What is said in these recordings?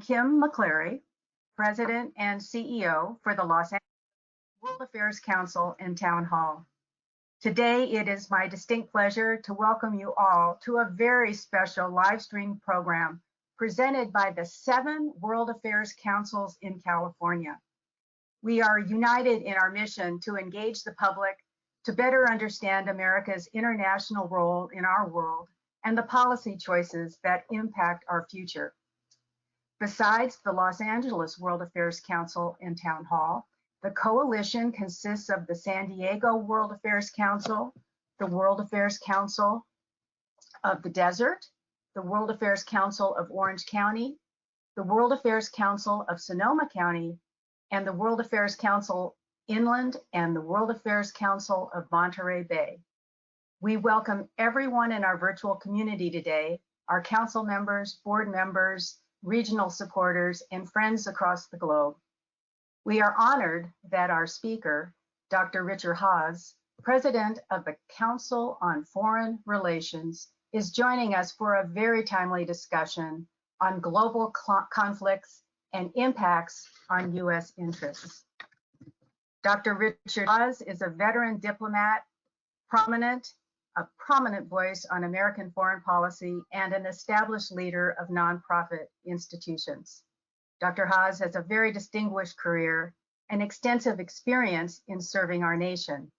Kim McCleary, President and CEO for the Los Angeles World Affairs Council and Town Hall. Today, it is my distinct pleasure to welcome you all to a very special live stream program presented by the 7 World Affairs Councils in California. We are united in our mission to engage the public to better understand America's international role in our world and the policy choices that impact our future. Besides the Los Angeles World Affairs Council and Town Hall, the coalition consists of the San Diego World Affairs Council, the World Affairs Council of the Desert, the World Affairs Council of Orange County, the World Affairs Council of Sonoma County, and the World Affairs Council Inland and the World Affairs Council of Monterey Bay. We welcome everyone in our virtual community today, our council members, board members, regional supporters, and friends across the globe. We are honored that our speaker, Dr. Richard Haass, President of the Council on Foreign Relations, is joining us for a very timely discussion on global conflicts and impacts on U.S. interests. Dr. Richard Haass is a veteran diplomat, a prominent voice on American foreign policy, and an established leader of nonprofit institutions. Dr. Haass has a very distinguished career and extensive experience in serving our nation.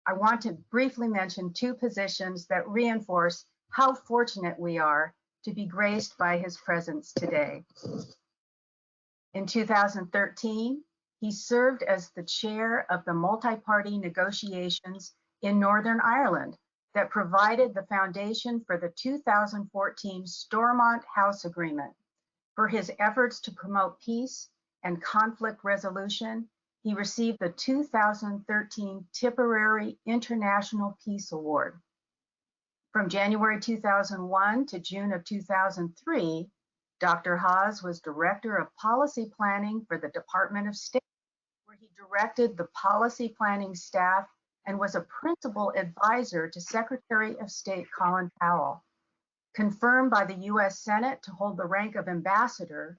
I want to briefly mention 2 positions that reinforce how fortunate we are to be graced by his presence today. In 2013, he served as the chair of the multi-party negotiations in Northern Ireland that provided the foundation for the 2014 Stormont House Agreement. For his efforts to promote peace and conflict resolution, he received the 2013 Tipperary International Peace Award. From January 2001 to June of 2003, Dr. Haass was Director of Policy Planning for the Department of State, where he directed the policy planning staff and was a principal advisor to Secretary of State Colin Powell. Confirmed by the U.S. Senate to hold the rank of ambassador,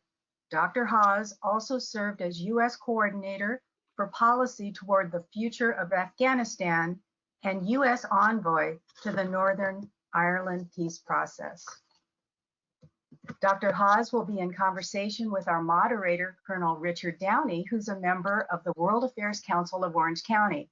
Dr. Haass also served as U.S. coordinator for policy toward the future of Afghanistan and U.S. envoy to the Northern Ireland peace process. Dr. Haass will be in conversation with our moderator, Colonel Richard Downie, who's a member of the World Affairs Council of Orange County.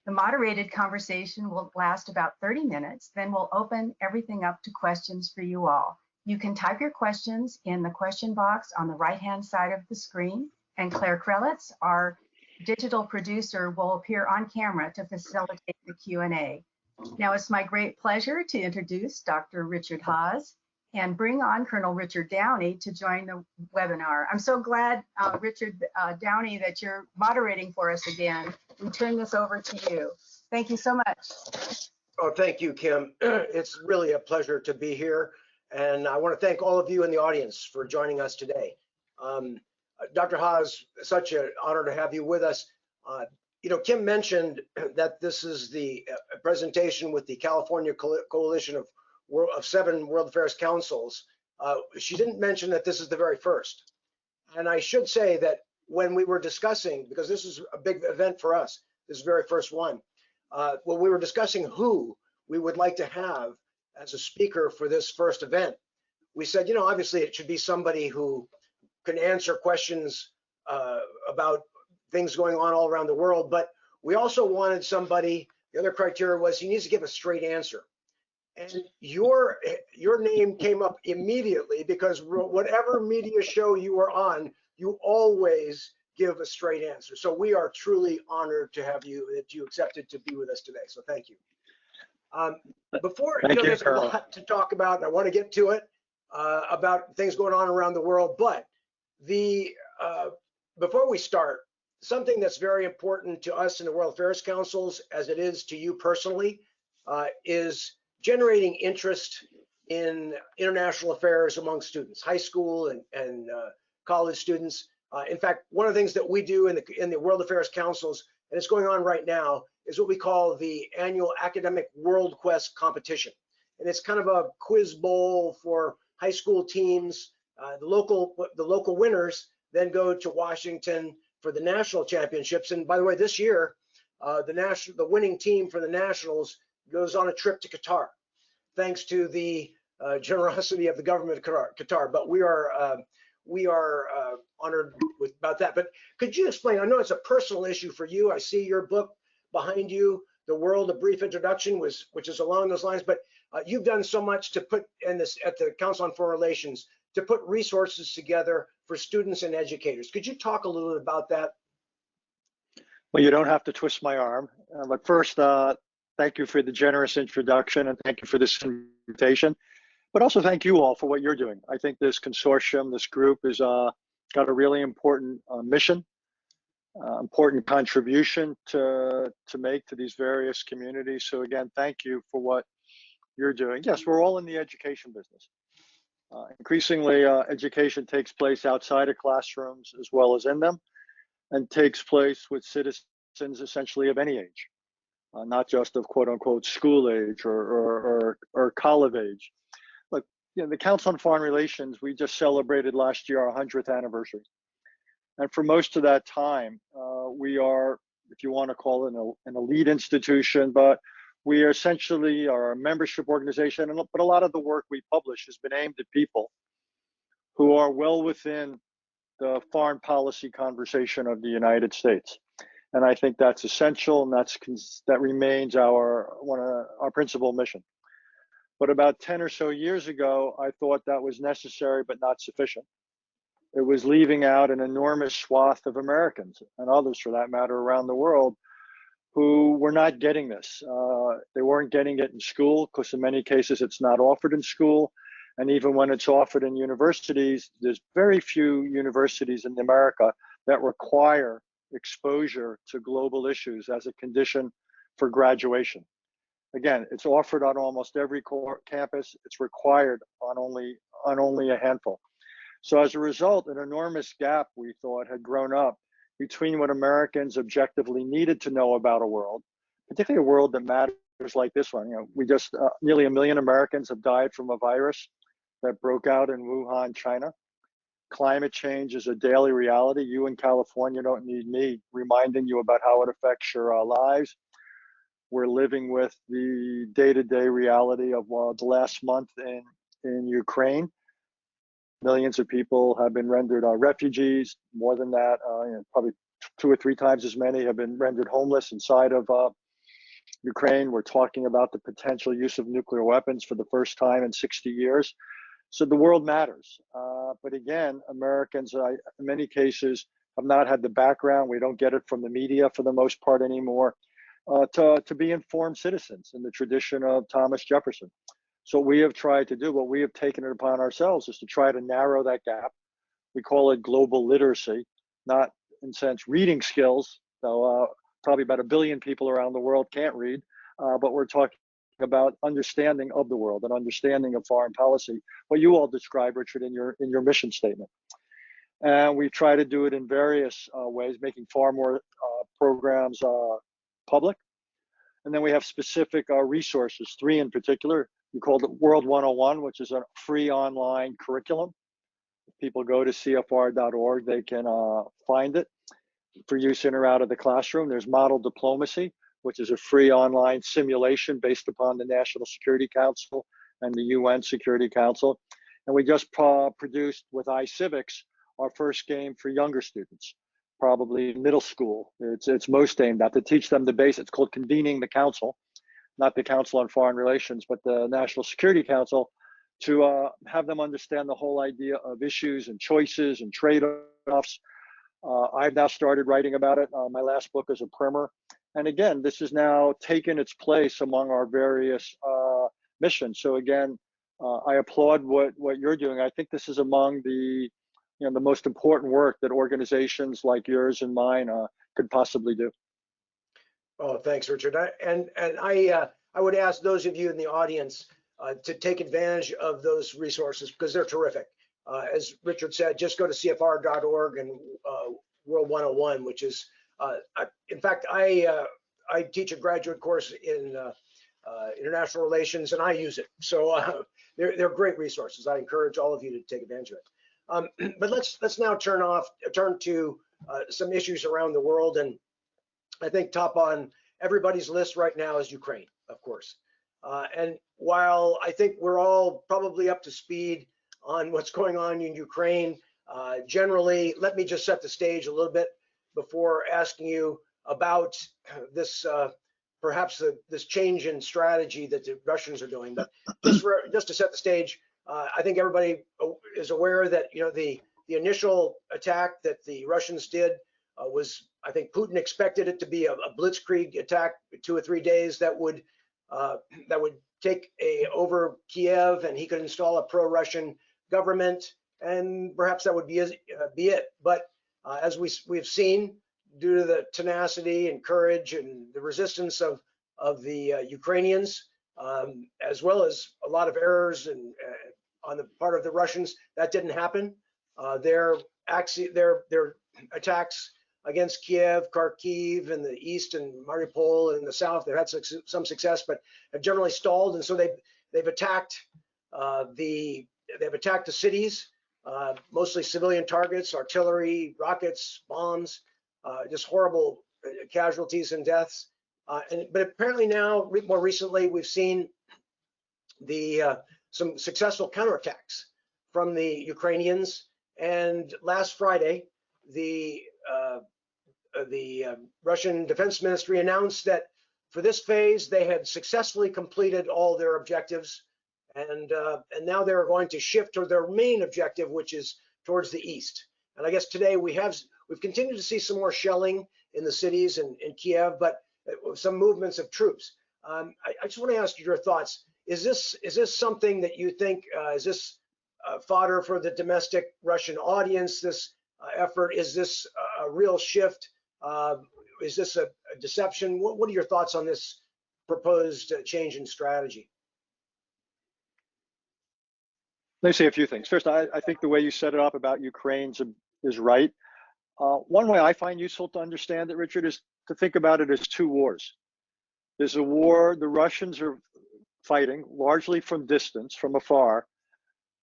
The moderated conversation will last about 30 minutes, then we'll open everything up to questions for you all. You can type your questions in the question box on the right-hand side of the screen, and Claire Krelitz, our digital producer, will appear on camera to facilitate the Q&A. Now it's my great pleasure to introduce Dr. Richard Haass and bring on Colonel Richard Downie to join the webinar. I'm so glad, Richard Downie, that you're moderating for us again. We turn this over to you. Thank you so much. Oh, thank you, Kim. It's really a pleasure to be here. And I want to thank all of you in the audience for joining us today. Dr. Haass, such an honor to have you with us. You know, Kim mentioned that this is the presentation with the California Coalition of 7 World Affairs Councils. She didn't mention that this is the very first. And I should say that when we were discussing, because this is a big event for us, this is the very first one, when we were discussing who we would like to have as a speaker for this first event, we said, you know, obviously it should be somebody who can answer questions about things going on all around the world, but we also wanted somebody, the other criteria was he needs to give a straight answer. And your name came up immediately because whatever media show you are on, you always give a straight answer. So we are truly honored to have you, that you accepted to be with us today. So thank you. There's a lot to talk about, and I want to get to it about things going on around the world. But before we start, something that's very important to us in the World Affairs Councils, as it is to you personally, is generating interest in international affairs among students, high school and college students. In fact, one of the things that we do in the World Affairs Councils, and it's going on right now, is what we call the annual Academic World Quest competition. And it's kind of a quiz bowl for high school teams The local winners then go to Washington for the national championships. And by the way, this year, the winning team for the nationals goes on a trip to Qatar, thanks to the generosity of the government of Qatar. But we are honored about that. But could you explain? I know it's a personal issue for you. I see your book behind you, The World: A Brief Introduction, which is along those lines. But you've done so much to put in this at the Council on Foreign Relations to put resources together for students and educators. Could you talk a little bit about that? Well, you don't have to twist my arm. But first, thank you for the generous introduction, and thank you for this invitation. But also thank you all for what you're doing. I think this consortium, this group, has got a really important mission, important contribution to make to these various communities. So again, thank you for what you're doing. Yes, we're all in the education business. Increasingly, education takes place outside of classrooms as well as in them, and takes place with citizens essentially of any age, not just of quote unquote school age or college age. Look, the Council on Foreign Relations, we just celebrated last year our 100th anniversary. And for most of that time, we are, if you want to call it an elite institution, but we are essentially a membership organization. But a lot of the work we publish has been aimed at people who are well within the foreign policy conversation of the United States. And I think that's essential, and that remains one of our principal mission. But about 10 or so years ago, I thought that was necessary but not sufficient. It was leaving out an enormous swath of Americans, and others for that matter around the world, who were not getting this. They weren't getting it in school, because in many cases it's not offered in school. And even when it's offered in universities, there's very few universities in America that require exposure to global issues as a condition for graduation. Again, it's offered on almost every campus. It's required on only a handful. So as a result, an enormous gap, we thought, had grown up between what Americans objectively needed to know about a world, particularly a world that matters like this one. We just, nearly 1 million Americans have died from a virus that broke out in Wuhan, China. Climate change is a daily reality. You in California don't need me reminding you about how it affects your lives. We're living with the day-to-day reality of the last month in Ukraine. Millions of people have been rendered refugees. More than that, probably 2 or 3 times as many have been rendered homeless inside of Ukraine. We're talking about the potential use of nuclear weapons for the first time in 60 years. So the world matters. But again, Americans, in many cases, have not had the background. We don't get it from the media for the most part anymore, to be informed citizens in the tradition of Thomas Jefferson. So what we have tried to do, what we have taken it upon ourselves, is to try to narrow that gap. We call it global literacy, not in a sense reading skills, though probably about 1 billion people around the world can't read, but we're talking about understanding of the world and understanding of foreign policy, what you all describe, Richard, in your mission statement. And we try to do it in various ways, making far more programs public. And then we have specific resources, 3 in particular. We called it World 101, which is a free online curriculum. If people go to CFR.org, they can find it for use in or out of the classroom. There's Model Diplomacy, which is a free online simulation based upon the National Security Council and the UN Security Council. And we just produced with iCivics our first game for younger students, probably middle school. It's most aimed at to teach them the basics. It's called Convening the Council, not the Council on Foreign Relations, but the National Security Council, to have them understand the whole idea of issues and choices and trade-offs. I've now started writing about it. My last book is a primer. And again, this has now taken its place among our various missions. So again, I applaud what you're doing. I think this is among the most important work that organizations like yours and mine could possibly do. Oh, thanks, Richard. I would ask those of you in the audience to take advantage of those resources because they're terrific. As Richard said, just go to CFR.org and World 101, which is, in fact, I teach a graduate course in international relations, and I use it. So they're great resources. I encourage all of you to take advantage of it. But let's now turn to some issues around the world, and I think top on everybody's list right now is Ukraine, of course. And while I think we're all probably up to speed on what's going on in Ukraine, generally, let me just set the stage a little bit before asking you about this, perhaps this change in strategy that the Russians are doing. But just to set the stage, I think everybody is aware that the initial attack that the Russians did was, I think Putin expected it to be a blitzkrieg attack, 2 or 3 days that would take over Kiev, and he could install a pro-Russian government, and perhaps that would be it. But as we've seen, due to the tenacity and courage and the resistance of the Ukrainians, as well as a lot of errors and on the part of the Russians, that didn't happen. Their attacks against Kiev, Kharkiv in the east, and Mariupol in the south, they've had some success, but have generally stalled. And so they've attacked the cities, mostly civilian targets, artillery, rockets, bombs, just horrible casualties and deaths. But apparently now, more recently, we've seen some successful counterattacks from the Ukrainians. And last Friday, the Russian Defense Ministry announced that for this phase, they had successfully completed all their objectives, and now they're going to shift to their main objective, which is towards the east. And I guess today we've continued to see some more shelling in the cities and in Kiev, but some movements of troops. I just want to ask you your thoughts. Is this something that you think is this fodder for the domestic Russian audience? This effort, is this a real shift? Is this a deception? What are your thoughts on this proposed change in strategy? Let me say a few things. First, I think the way you set it up about Ukraine is right. One way I find useful to understand it, Richard, is to think about it as two wars. There's a war the Russians are fighting largely from distance, from afar,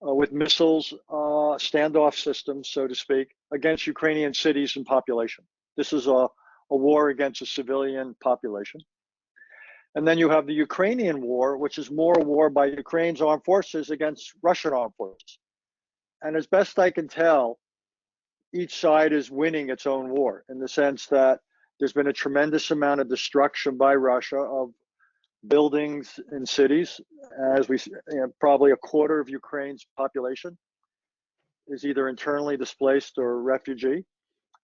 with missiles, standoff systems, so to speak, against Ukrainian cities and population. This is a war against a civilian population. And then you have the Ukrainian war, which is more a war by Ukraine's armed forces against Russian armed forces. And as best I can tell, each side is winning its own war, in the sense that there's been a tremendous amount of destruction by Russia of buildings in cities. As we probably a quarter of Ukraine's population is either internally displaced or refugee.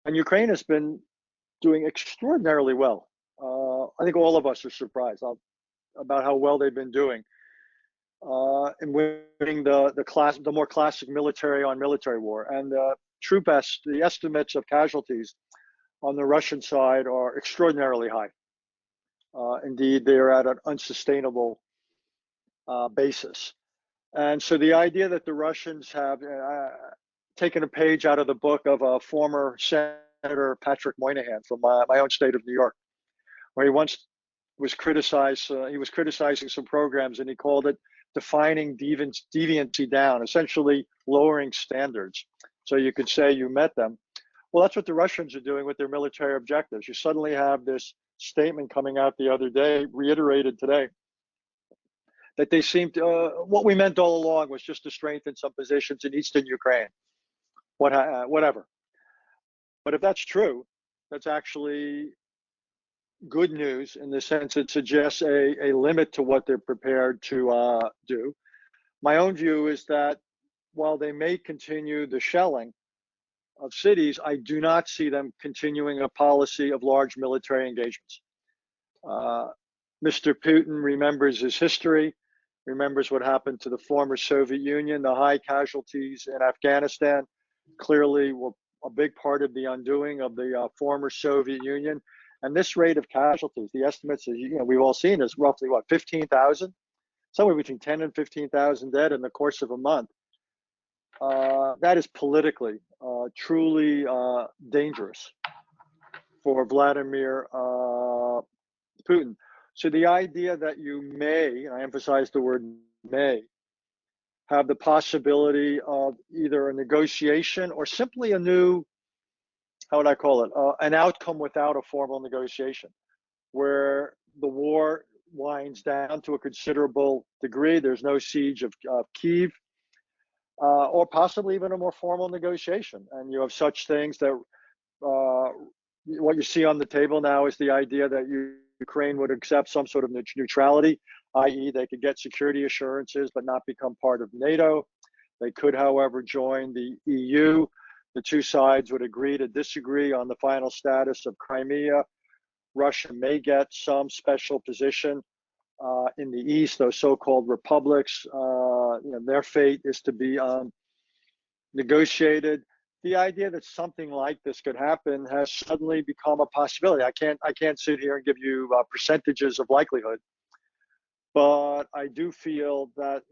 And Ukraine has been doing extraordinarily well. I think all of us are surprised about how well they've been doing in winning the more classic military on military war. And the estimates of casualties on the Russian side are extraordinarily high. Indeed, they are at an unsustainable basis. And so the idea that the Russians have taken a page out of the book of a former Senator Patrick Moynihan from my own state of New York, where he once was criticized, he was criticizing some programs, and he called it defining deviancy down, essentially lowering standards. So you could say you met them. Well, that's what the Russians are doing with their military objectives. You suddenly have this statement coming out the other day, reiterated today, that they seem to, what we meant all along was just to strengthen some positions in eastern Ukraine, whatever. But if that's true, that's actually good news in the sense it suggests a limit to what they're prepared to do. My own view is that while they may continue the shelling of cities, I do not see them continuing a policy of large military engagements. Mr. Putin remembers his history, remembers what happened to the former Soviet Union. The high casualties in Afghanistan clearly were a big part of the undoing of the former Soviet Union. And this rate of casualties, the estimates, we've all seen, is roughly 15,000, somewhere between 10 and 15,000 dead in the course of a month. That is politically truly dangerous for Vladimir Putin. So the idea that you may, and I emphasize the word may, have the possibility of either a negotiation or simply a new, how would I call it, an outcome without a formal negotiation, where the war winds down to a considerable degree. There's no siege of Kyiv, or possibly even a more formal negotiation. And you have such things that what you see on the table now is the idea that Ukraine would accept some sort of neutrality, i.e. they could get security assurances but not become part of NATO. They could, however, join the EU. The two sides would agree to disagree on the final status of Crimea. Russia may get some special position in the East, those so-called republics. Their fate is to be negotiated. The idea that something like this could happen has suddenly become a possibility. I can't sit here and give you percentages of likelihood, but I do feel that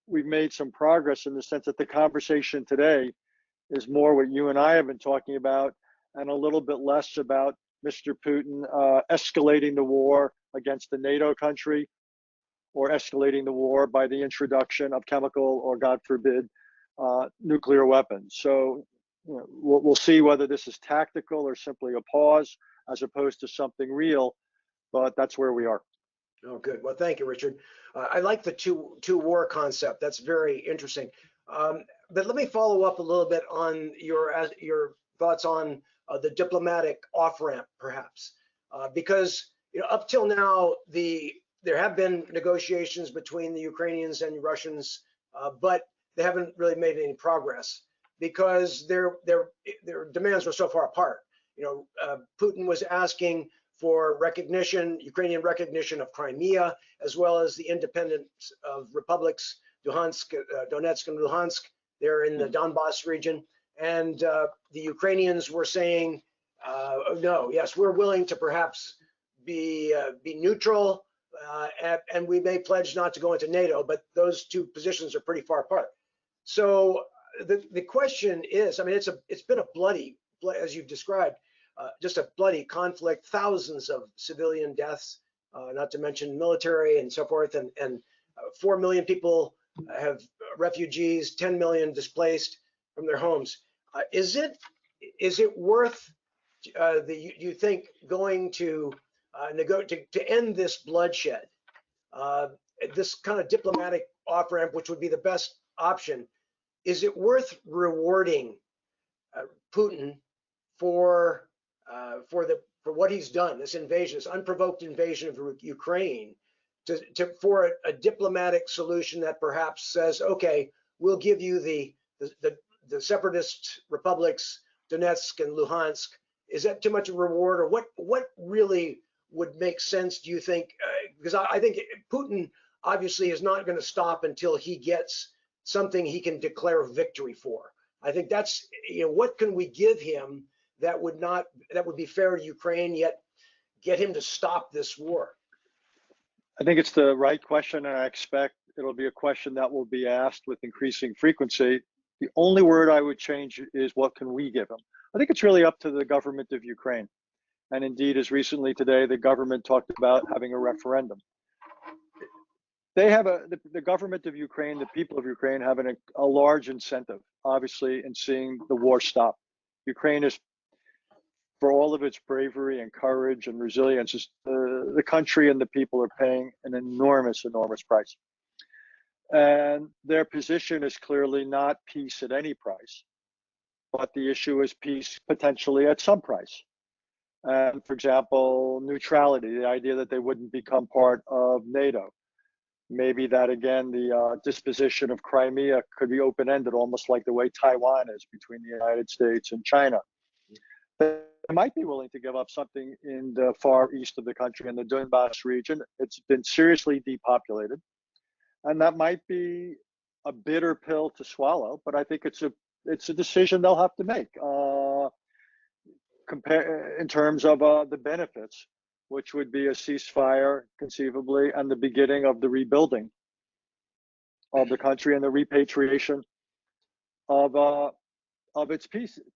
we've made some progress in the sense that the conversation today is more what you and I have been talking about, and a little bit less about Mr. Putin escalating the war against the NATO country, or escalating the war by the introduction of chemical or, God forbid, nuclear weapons. So we'll see whether this is tactical or simply a pause as opposed to something real, but that's where we are. Oh, good. Well, thank you, Richard. I like the two war concept. That's very interesting. But let me follow up a little bit on your thoughts on the diplomatic off-ramp, perhaps, because up till now there have been negotiations between the Ukrainians and Russians, but they haven't really made any progress because their demands were so far apart. Putin was asking for recognition, Ukrainian recognition of Crimea, as well as the independence of republics, Donetsk and Luhansk. They're in the Donbass region. And the Ukrainians were saying, no, yes, we're willing to perhaps be neutral, and we may pledge not to go into NATO, but those two positions are pretty far apart. So the question is, I mean, it's been a bloody, as you've described, just a bloody conflict, thousands of civilian deaths, not to mention military and so forth, and 4 million people have refugees, 10 million displaced from their homes. Is it worth you think going to end this bloodshed, this kind of diplomatic off-ramp, which would be the best option? Is it worth rewarding Putin for what he's done, this invasion, this unprovoked invasion of Ukraine, for a diplomatic solution that perhaps says, okay, we'll give you the separatist republics, Donetsk and Luhansk? Is that too much of a reward, or what really would make sense, do you think? Because I think Putin obviously is not going to stop until he gets something he can declare victory for. I think that's, what can we give him that would be fair to Ukraine, yet get him to stop this war? I think it's the right question, and I expect it'll be a question that will be asked with increasing frequency. The only word I would change is, what can we give him? I think it's really up to the government of Ukraine. And indeed, as recently today, the government talked about having a referendum. They have the government of Ukraine, the people of Ukraine have a large incentive, obviously, in seeing the war stop. Ukraine is, for all of its bravery and courage and resilience, the country and the people are paying an enormous, enormous price. And their position is clearly not peace at any price, but the issue is peace potentially at some price. And for example, neutrality, the idea that they wouldn't become part of NATO. Maybe that, again, the disposition of Crimea could be open-ended, almost like the way Taiwan is between the United States and China. They might be willing to give up something in the far east of the country, in the Donbass region. It's been seriously depopulated. And that might be a bitter pill to swallow, but I think it's a decision they'll have to make in terms of the benefits, which would be a ceasefire, conceivably, and the beginning of the rebuilding of the country and the repatriation of its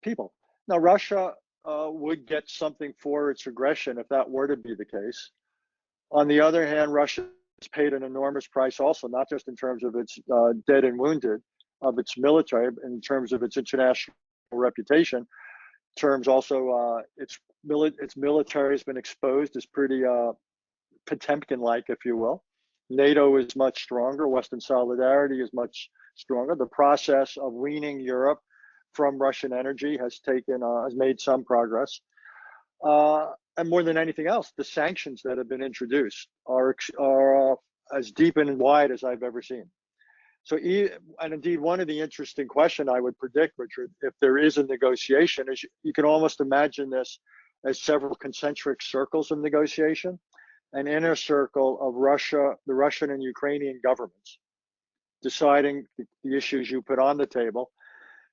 people. Now, Russia would get something for its aggression if that were to be the case. On the other hand, Russia paid an enormous price also, not just in terms of its dead and wounded, of its military, in terms of its international reputation, terms also its military has been exposed as pretty Potemkin-like, if you will. NATO is much stronger. Western solidarity is much stronger. The process of weaning Europe from Russian energy has made some progress. And more than anything else, the sanctions that have been introduced are as deep and wide as I've ever seen. So, and indeed, one of the interesting questions I would predict, Richard, if there is a negotiation, is you can almost imagine this as several concentric circles of negotiation. An inner circle of Russia, the Russian and Ukrainian governments, deciding the issues you put on the table.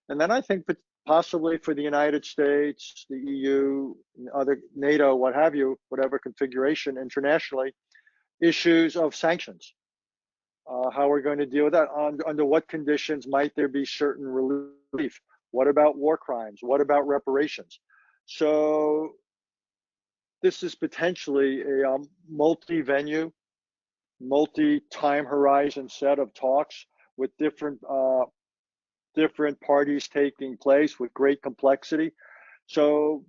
And then I think possibly for the United States, the EU, other NATO, what have you, whatever configuration internationally, issues of sanctions. How we're going to deal with that, under what conditions might there be certain relief? What about war crimes? What about reparations? So this is potentially a multi-venue, multi-time horizon set of talks with different parties taking place with great complexity. So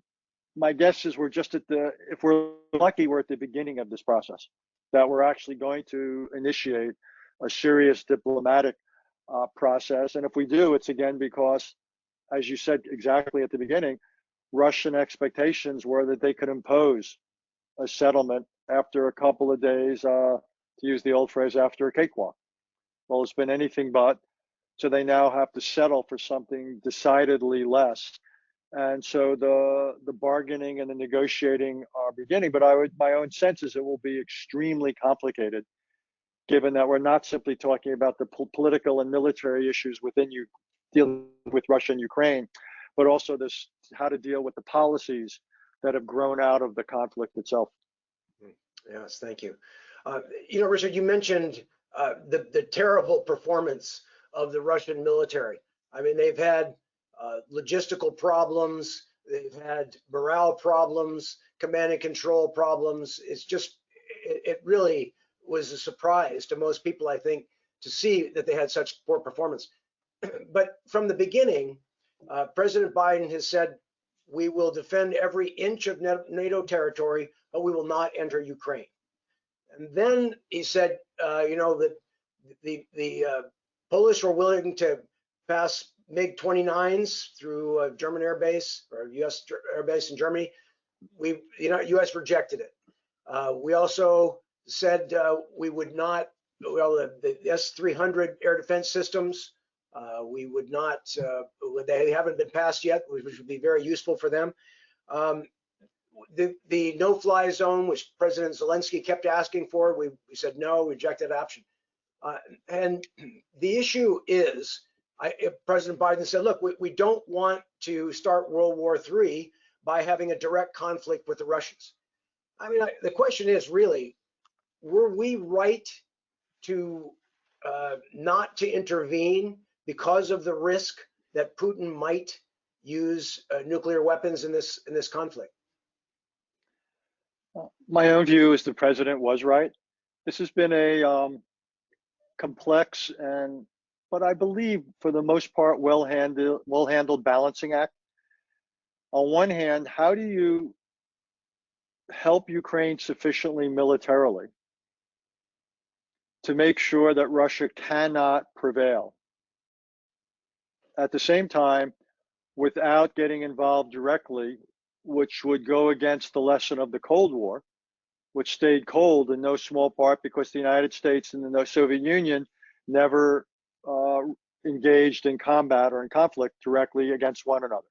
my guess is we're just if we're lucky, we're at the beginning of this process, that we're actually going to initiate a serious diplomatic process. And if we do, it's again because, as you said exactly at the beginning, Russian expectations were that they could impose a settlement after a couple of days, to use the old phrase, after a cakewalk. Well, it's been anything but. So they now have to settle for something decidedly less. And so the bargaining and the negotiating are beginning. But my own sense is it will be extremely complicated, given that we're not simply talking about the political and military issues within dealing with Russia and Ukraine, but also how to deal with the policies that have grown out of the conflict itself. Yes, thank you. Richard, you mentioned the terrible performance of the Russian military. I mean, they've had logistical problems, they've had morale problems, command and control problems. It really was a surprise to most people, I think, to see that they had such poor performance. But from the beginning, President Biden has said, we will defend every inch of NATO territory, but we will not enter Ukraine. And then he said, that the Polish were willing to pass MiG-29s through a German air base or U.S. air base in Germany. U.S. rejected it. We also said we would not, the S-300 air defense systems, we would not, they haven't been passed yet, which would be very useful for them. The no-fly zone, which President Zelensky kept asking for, we said no, rejected option. And the issue is, President Biden said, look, we don't want to start World War III by having a direct conflict with the Russians. I mean, the question is really, were we right to not to intervene because of the risk that Putin might use nuclear weapons in this conflict? My own view is the president was right. This has been a complex but I believe for the most part well-handled balancing act. On one hand, how do you help Ukraine sufficiently militarily to make sure that Russia cannot prevail? At the same time, without getting involved directly, which would go against the lesson of the Cold War, which stayed cold in no small part because the United States and the Soviet Union never engaged in combat or in conflict directly against one another.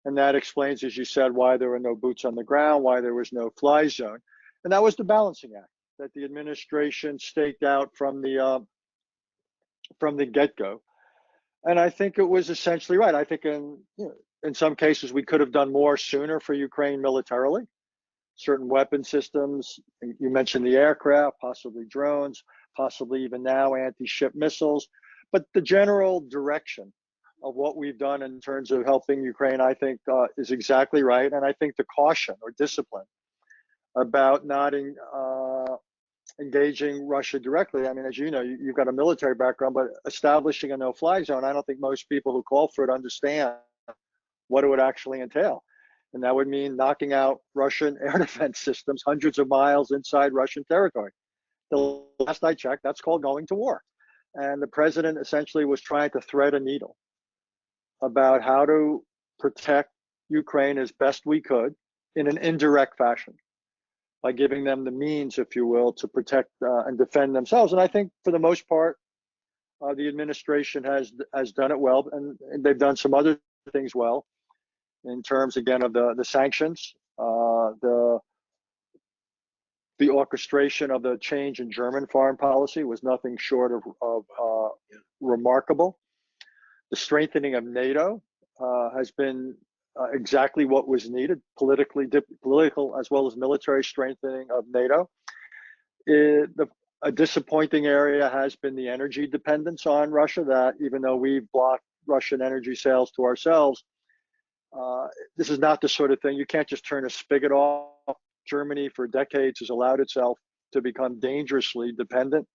And that explains, as you said, why there were no boots on the ground, why there was no fly zone. And that was the balancing act that the administration staked out from the get-go. And I think it was essentially right. I think in some cases we could have done more sooner for Ukraine militarily. Certain weapon systems, you mentioned the aircraft, possibly drones, possibly even now anti-ship missiles. But the general direction of what we've done in terms of helping Ukraine, I think, is exactly right. And I think the caution or discipline about not engaging Russia directly. I mean, as you know, you've got a military background, but establishing a no-fly zone, I don't think most people who call for it understand what it would actually entail. And that would mean knocking out Russian air defense systems hundreds of miles inside Russian territory. The last I checked, that's called going to war. And the president essentially was trying to thread a needle about how to protect Ukraine as best we could in an indirect fashion by giving them the means, if you will, to protect and defend themselves. And I think for the most part, the administration has done it well, and they've done some other things well in terms, again, of the sanctions, the orchestration of the change in German foreign policy was nothing short of remarkable. The strengthening of NATO has been exactly what was needed, political as well as military strengthening of NATO. A disappointing area has been the energy dependence on Russia, that even though we've blocked Russian energy sales to ourselves, this is not the sort of thing, you can't just turn a spigot off. Germany for decades has allowed itself to become dangerously dependent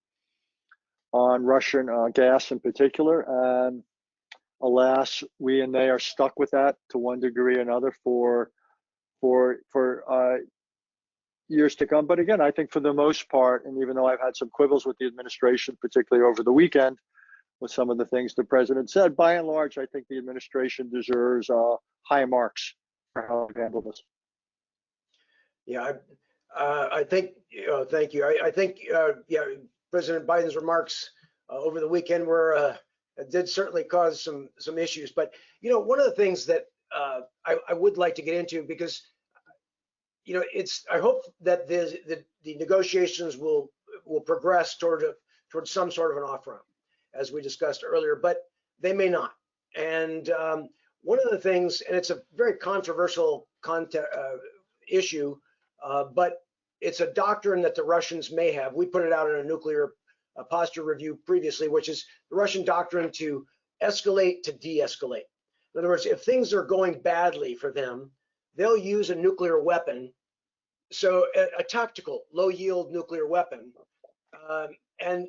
on Russian gas in particular. And alas, we and they are stuck with that to one degree or another for years to come. But again, I think for the most part, and even though I've had some quibbles with the administration, particularly over the weekend, with some of the things the president said, by and large, I think the administration deserves high marks for how they handled this. Yeah, I think, thank you. I think, yeah, President Biden's remarks over the weekend did certainly cause some issues. But, one of the things that I would like to get into, because, I hope that the negotiations will progress towards some sort of an off ramp, as we discussed earlier, but they may not. And one of the things, and it's a very controversial issue, but it's a doctrine that the Russians may have. We put it out in a nuclear posture review previously, which is the Russian doctrine to escalate to de-escalate. In other words, if things are going badly for them, they'll use a nuclear weapon, so a tactical, low-yield nuclear weapon, and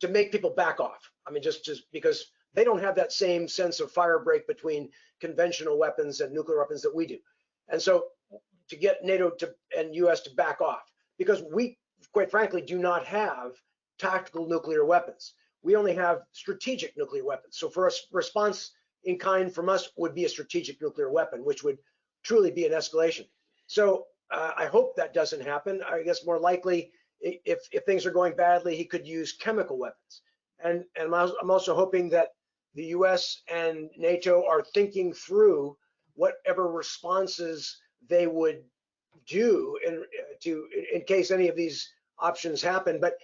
to make people back off. I mean, just because they don't have that same sense of fire break between conventional weapons and nuclear weapons that we do. And so to get NATO and US to back off, because we, quite frankly, do not have tactical nuclear weapons. We only have strategic nuclear weapons. So for a response in kind from us would be a strategic nuclear weapon, which would truly be an escalation. So I hope that doesn't happen. I guess more likely, if things are going badly, he could use chemical weapons. And I'm also hoping that the US and NATO are thinking through whatever responses they would do in case any of these options happen. But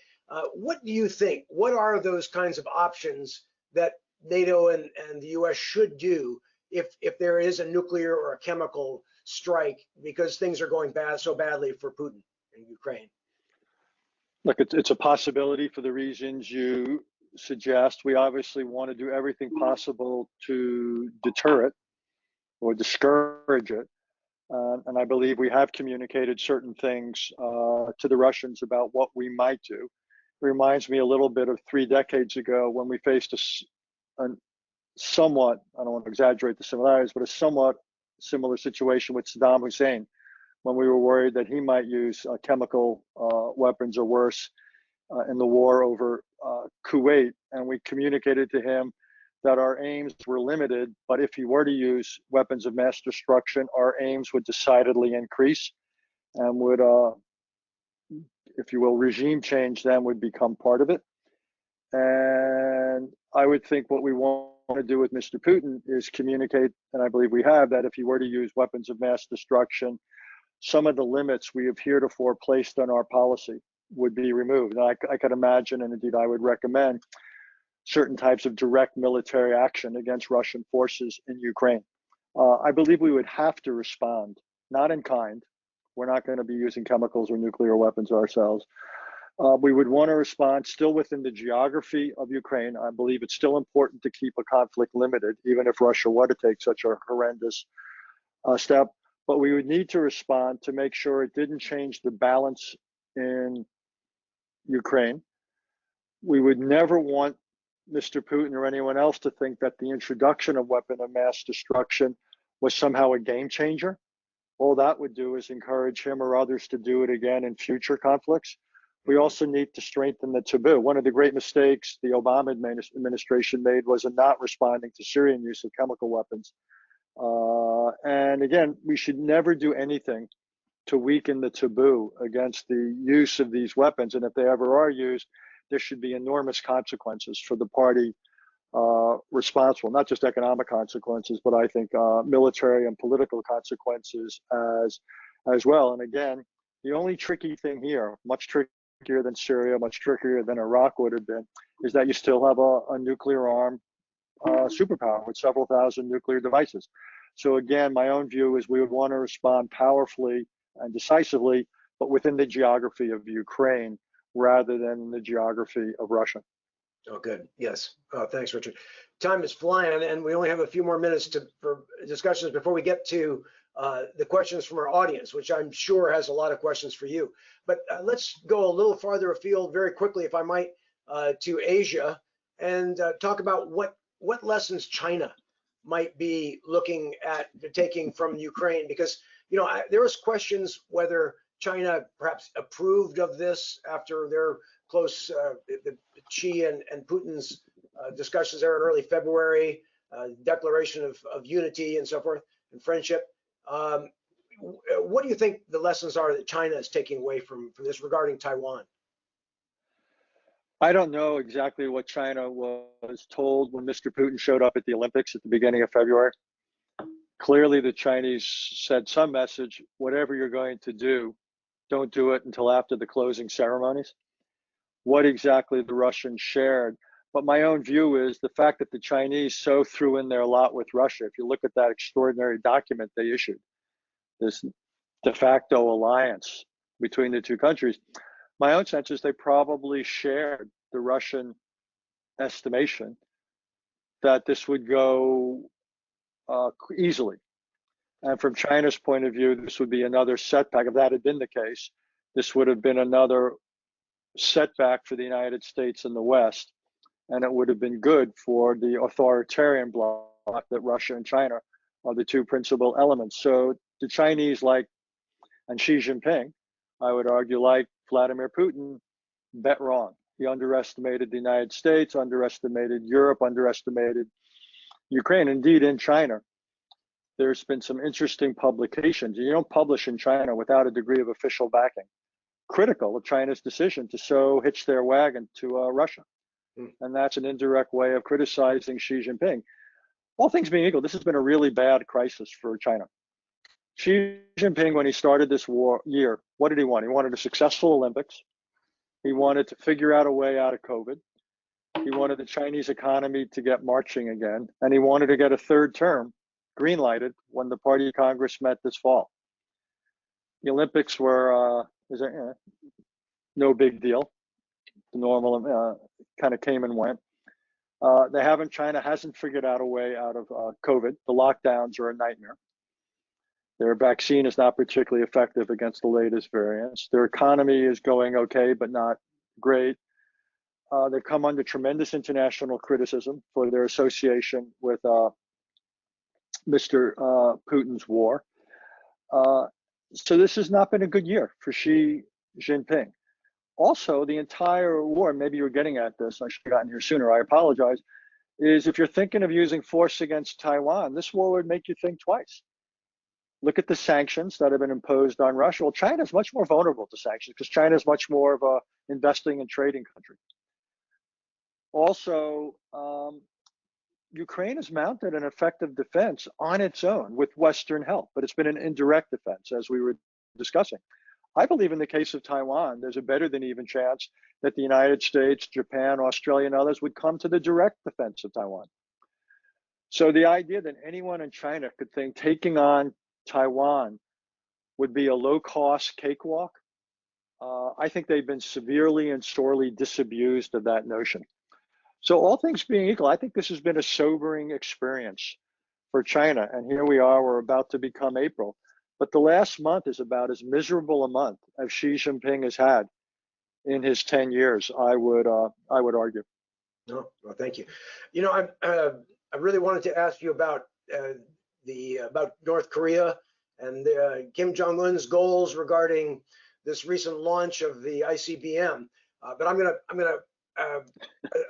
what do you think? What are those kinds of options that NATO and the US should do if there is a nuclear or a chemical strike because things are going so badly for Putin in Ukraine? Look, it's a possibility for the reasons you suggest. We obviously want to do everything possible to deter it or discourage it. And I believe we have communicated certain things to the Russians about what we might do. It reminds me a little bit of 3 decades ago when we faced a somewhat, I don't want to exaggerate the similarities, but a somewhat similar situation with Saddam Hussein, when we were worried that he might use chemical weapons or worse in the war over Kuwait. And we communicated to him that our aims were limited, but if he were to use weapons of mass destruction, our aims would decidedly increase and would, if you will, regime change then would become part of it. And I would think what we want to do with Mr. Putin is communicate, and I believe we have, that if he were to use weapons of mass destruction, some of the limits we have heretofore placed on our policy would be removed. And I could imagine, and indeed I would recommend, certain types of direct military action against Russian forces in Ukraine. I believe we would have to respond, not in kind. We're not going to be using chemicals or nuclear weapons ourselves. We would want to respond still within the geography of Ukraine. I believe it's still important to keep a conflict limited, even if Russia were to take such a horrendous step. But we would need to respond to make sure it didn't change the balance in Ukraine. We would never want Mr. Putin or anyone else to think that the introduction of weapon of mass destruction was somehow a game changer. All that would do is encourage him or others to do it again in future conflicts. We also need to strengthen the taboo. One of the great mistakes the Obama administration made was in not responding to Syrian use of chemical weapons. And again, we should never do anything to weaken the taboo against the use of these weapons. And if they ever are used, there should be enormous consequences for the party responsible, not just economic consequences, but I think military and political consequences as well. And again, the only tricky thing here, much trickier than Syria, much trickier than Iraq would have been, is that you still have a nuclear armed superpower with several thousand nuclear devices. So again, my own view is we would want to respond powerfully and decisively, but within the geography of Ukraine rather than the geography of Russia. Oh, good. Yes. Thanks, Richard. Time is flying, and we only have a few more minutes for discussions before we get to the questions from our audience, which I'm sure has a lot of questions for you. But let's go a little farther afield very quickly, if I might, to Asia, and talk about what lessons China might be looking at taking from Ukraine, because there was questions whether China perhaps approved of this after their close the Xi and Putin's discussions there in early February, declaration of unity and so forth and friendship. What do you think the lessons are that China is taking away from this regarding Taiwan? I don't know exactly what China was told when Mr. Putin showed up at the Olympics at the beginning of February. Clearly, the Chinese said some message, whatever you're going to do, don't do it until after the closing ceremonies. What exactly the Russians shared. But my own view is the fact that the Chinese so threw in their lot with Russia. If you look at that extraordinary document they issued, this de facto alliance between the two countries, my own sense is they probably shared the Russian estimation that this would go easily. And from China's point of view, this would be another setback. If that had been the case, this would have been another setback for the United States and the West. And it would have been good for the authoritarian bloc that Russia and China are the two principal elements. So the Chinese, and Xi Jinping, I would argue, like Vladimir Putin, bet wrong. He underestimated the United States, underestimated Europe, underestimated Ukraine. Indeed, in China, there's been some interesting publications. You don't publish in China without a degree of official backing, critical of China's decision to so hitch their wagon to Russia. And that's an indirect way of criticizing Xi Jinping. All things being equal, this has been a really bad crisis for China. Xi Jinping, when he started this year, what did he want? He wanted a successful Olympics. He wanted to figure out a way out of COVID. He wanted the Chinese economy to get marching again. And he wanted to get a third term green-lighted when the Party Congress met this fall. The Olympics were no big deal. The normal kind of came and went. China hasn't figured out a way out of COVID. The lockdowns are a nightmare. Their vaccine is not particularly effective against the latest variants. Their economy is going okay, but not great. They've come under tremendous international criticism for their association with Mr. Putin's war. So this has not been a good year for Xi Jinping. Also, the entire war, maybe you were getting at this, I should have gotten here sooner, I apologize, is if you're thinking of using force against Taiwan, this war would make you think twice. Look at the sanctions that have been imposed on Russia. Well, China is much more vulnerable to sanctions because China is much more of a investing and trading country. Also, Ukraine has mounted an effective defense on its own with Western help, but it's been an indirect defense, as we were discussing. I believe in the case of Taiwan, there's a better than even chance that the United States, Japan, Australia, and others would come to the direct defense of Taiwan. So the idea that anyone in China could think taking on Taiwan would be a low-cost cakewalk, I think they've been severely and sorely disabused of that notion. So all things being equal, I think this has been a sobering experience for China. And here we are, we're about to become April. But the last month is about as miserable a month as Xi Jinping has had in his 10 years, I would argue. No, well, thank you. You know, I really wanted to ask you about about North Korea and Kim Jong-un's goals regarding this recent launch of the ICBM. But I'm gonna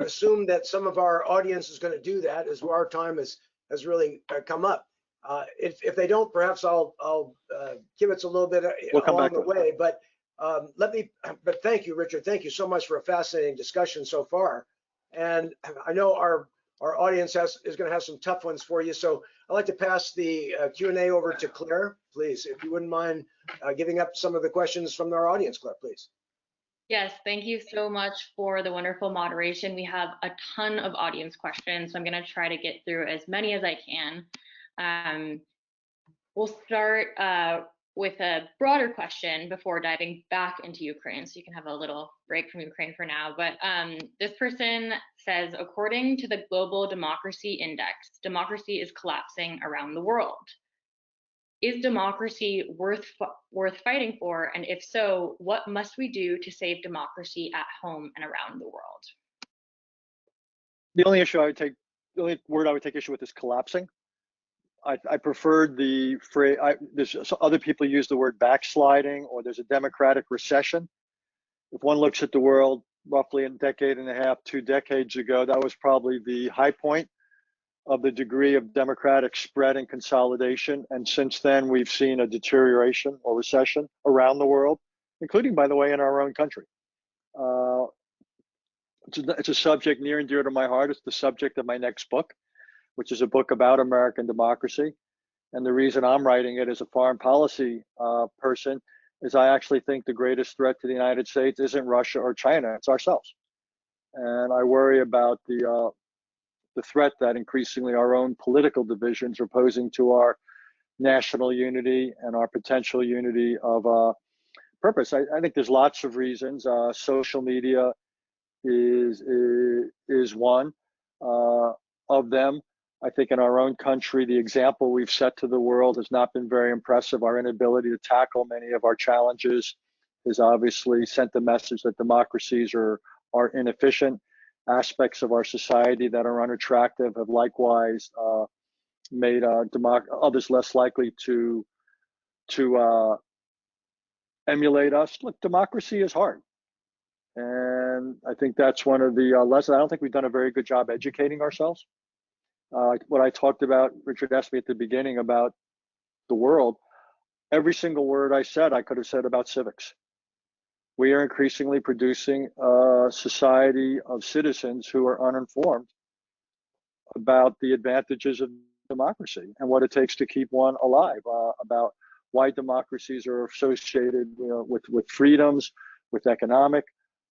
assume that some of our audience is going to do that, as our time has really come up. If they don't, perhaps I'll give it a little bit along the way. But But thank you, Richard. Thank you so much for a fascinating discussion so far. And I know our audience is going to have some tough ones for you. So I'd like to pass the Q&A over to Claire, please, if you wouldn't mind giving up some of the questions from our audience, Claire, please. Yes, thank you so much for the wonderful moderation. We have a ton of audience questions, so I'm going to try to get through as many as I can. We'll start with a broader question before diving back into Ukraine, so you can have a little break from Ukraine for now. But this person says, according to the Global Democracy Index, democracy is collapsing around the world. Is democracy worth fighting for? And if so, what must we do to save democracy at home and around the world? The only word I would take issue with is collapsing. I preferred the phrase. There's other people use the word backsliding, or there's a democratic recession. If one looks at the world roughly a decade and a half, 2 decades ago, that was probably the high point of the degree of democratic spread and consolidation. And since then, we've seen a deterioration or recession around the world, including, by the way, in our own country. It's a subject near and dear to my heart. It's the subject of my next book, which is a book about American democracy. And the reason I'm writing it as a foreign policy person is I actually think the greatest threat to the United States isn't Russia or China, it's ourselves. And I worry about the threat that increasingly our own political divisions are posing to our national unity and our potential unity of purpose. I think there's lots of reasons. Social media is one of them. I think in our own country, the example we've set to the world has not been very impressive. Our inability to tackle many of our challenges has obviously sent the message that democracies are inefficient. Aspects of our society that are unattractive have likewise made others less likely to emulate us. Look, democracy is hard. And I think that's one of the lessons. I don't think we've done a very good job educating ourselves. What I talked about, Richard asked me at the beginning about the world, every single word I said, I could have said about civics. We are increasingly producing a society of citizens who are uninformed about the advantages of democracy and what it takes to keep one alive, about why democracies are associated, with freedoms, with economic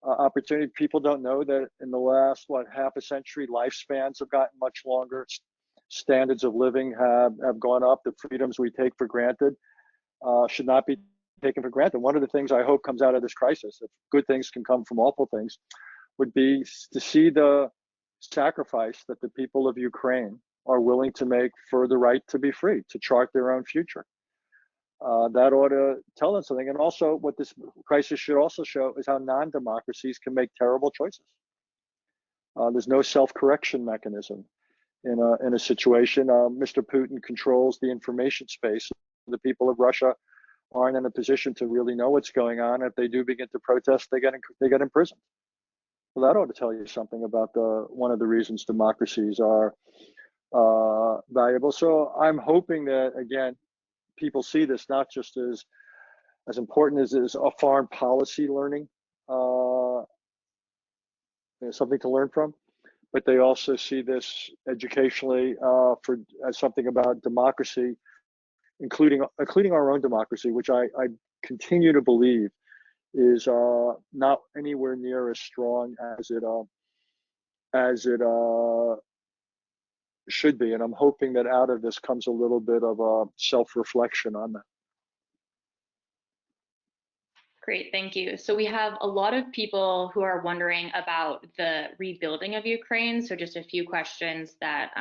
opportunity. People don't know that in the last, half a century, lifespans have gotten much longer. Standards of living have gone up. The freedoms we take for granted should not be taken for granted. One of the things I hope comes out of this crisis, if good things can come from awful things, would be to see the sacrifice that the people of Ukraine are willing to make for the right to be free, to chart their own future. That ought to tell us something. And also what this crisis should also show is how non-democracies can make terrible choices. There's no self-correction mechanism in a situation. Mr. Putin controls the information space. The people of Russia aren't in a position to really know what's going on. If they do begin to protest, they get imprisoned. Well, that ought to tell you something about one of the reasons democracies are valuable. So I'm hoping that, again, people see this not just as important as a foreign policy learning, something to learn from, but they also see this educationally as something about democracy, including our own democracy, which I continue to believe is not anywhere near as strong as it should be. And I'm hoping that out of this comes a little bit of a self-reflection on that. Great, thank you. So we have a lot of people who are wondering about the rebuilding of Ukraine. So just a few questions that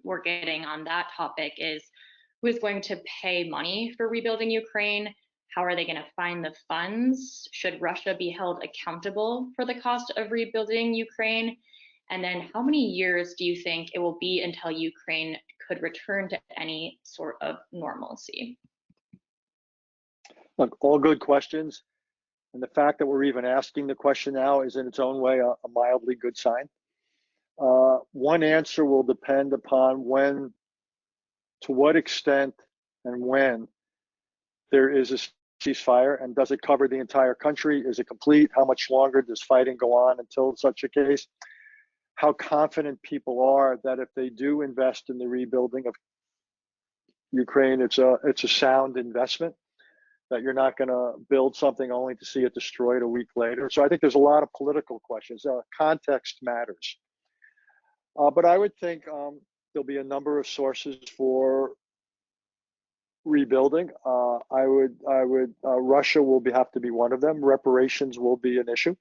we're getting on that topic is, who is going to pay money for rebuilding Ukraine? How are they going to find the funds? Should Russia be held accountable for the cost of rebuilding Ukraine? And then how many years do you think it will be until Ukraine could return to any sort of normalcy? Look, all good questions. And the fact that we're even asking the question now is in its own way a mildly good sign. One answer will depend upon when, to what extent, and when there is a ceasefire, and does it cover the entire country? Is it complete? How much longer does fighting go on until such a case? How confident people are that if they do invest in the rebuilding of Ukraine, it's a sound investment, that you're not going to build something only to see it destroyed a week later. So I think there's a lot of political questions. Context matters. But I would think there'll be a number of sources for rebuilding. Russia will have to be one of them. Reparations will be an issue.